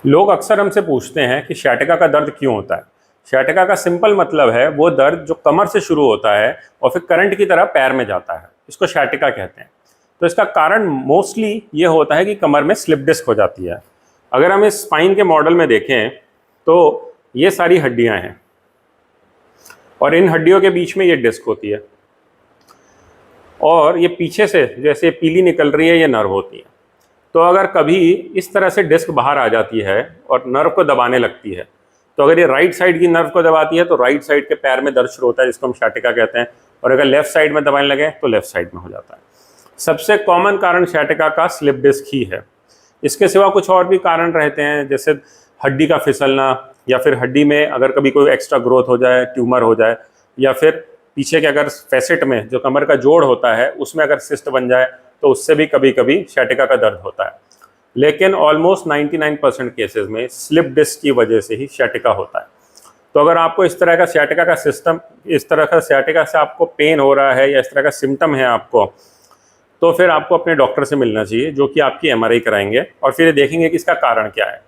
लोग अक्सर हमसे पूछते हैं कि sciatica का दर्द क्यों होता है। sciatica का सिंपल मतलब है वो दर्द जो कमर से शुरू होता है और फिर करंट की तरह पैर में जाता है, इसको sciatica कहते हैं। तो इसका कारण मोस्टली ये होता है कि कमर में स्लिप डिस्क हो जाती है। अगर हम इस स्पाइन के मॉडल में देखें तो ये सारी हड्डियां हैं और इन हड्डियों के बीच में ये डिस्क होती है और ये पीछे से जैसे पीली निकल रही है, ये नर्व होती है। तो अगर कभी इस तरह से डिस्क बाहर आ जाती है और नर्व को दबाने लगती है, तो अगर ये राइट साइड की नर्व को दबाती है तो राइट साइड के पैर में दर्द शुरू होता है, जिसको हम sciatica कहते हैं। और अगर लेफ्ट साइड में दबाने लगे तो लेफ्ट साइड में हो जाता है। सबसे कॉमन कारण sciatica का स्लिप डिस्क ही है। इसके सिवा कुछ और भी कारण रहते हैं, जैसे हड्डी का फिसलना, या फिर हड्डी में अगर कभी कोई एक्स्ट्रा ग्रोथ हो जाए, ट्यूमर हो जाए, या फिर पीछे के अगर फैसेट में जो कमर का जोड़ होता है उसमें अगर सिस्ट बन जाए तो उससे भी कभी कभी sciatica का दर्द होता है। लेकिन ऑलमोस्ट 99% केसेस में स्लिप डिस्क की वजह से ही sciatica होता है। तो अगर आपको इस तरह का sciatica से आपको पेन हो रहा है या इस तरह का सिम्टम है आपको, तो फिर आपको अपने डॉक्टर से मिलना चाहिए, जो कि आपकी MRI कराएंगे और फिर ये देखेंगे कि इसका कारण क्या है।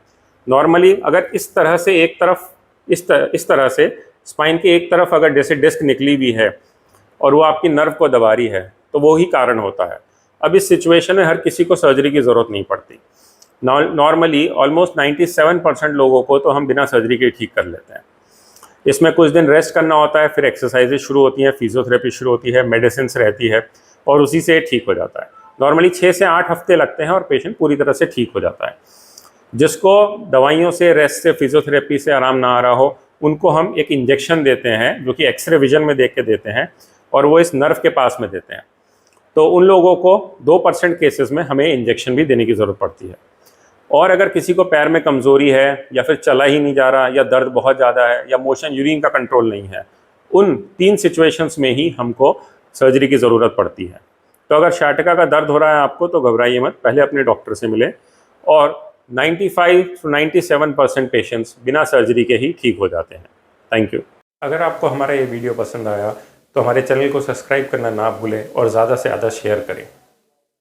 नॉर्मली अगर इस तरह से एक तरफ इस तरह से स्पाइन की एक तरफ अगर जैसे डिस्क निकली हुई है और वो आपकी नर्व को दबा रही है, तो वो ही कारण होता है। अब इस सिचुएशन में हर किसी को सर्जरी की ज़रूरत नहीं पड़ती। नॉर्मली ऑलमोस्ट 97% लोगों को तो हम बिना सर्जरी के ठीक कर लेते हैं। इसमें कुछ दिन रेस्ट करना होता है, फिर एक्सरसाइजेज शुरू होती हैं, फिजियोथेरेपी शुरू होती है, मेडिसिन रहती है और उसी से ठीक हो जाता है। नॉर्मली 6 से 8 हफ्ते लगते हैं और पेशेंट पूरी तरह से ठीक हो जाता है। जिसको दवाइयों से, रेस्ट से, फिजियोथेरेपी से आराम ना आ रहा हो, उनको हम एक इंजेक्शन देते हैं, जो कि एक्सरे विजन में देख के देते हैं और वो इस नर्व के पास में देते हैं। तो उन लोगों को 2% केसेस में हमें इंजेक्शन भी देने की ज़रूरत पड़ती है। और अगर किसी को पैर में कमज़ोरी है या फिर चला ही नहीं जा रहा, या दर्द बहुत ज़्यादा है, या मोशन यूरिन का कंट्रोल नहीं है, उन 3 सिचुएशंस में ही हमको सर्जरी की ज़रूरत पड़ती है। तो अगर sciatica का दर्द हो रहा है आपको, तो घबराइए मत, पहले अपने डॉक्टर से मिलें। और 95 to 97% पेशेंट्स बिना सर्जरी के ही ठीक हो जाते हैं। Thank you. अगर आपको हमारा ये वीडियो पसंद आया तो हमारे चैनल को सब्सक्राइब करना ना भूलें और ज़्यादा से ज़्यादा शेयर करें।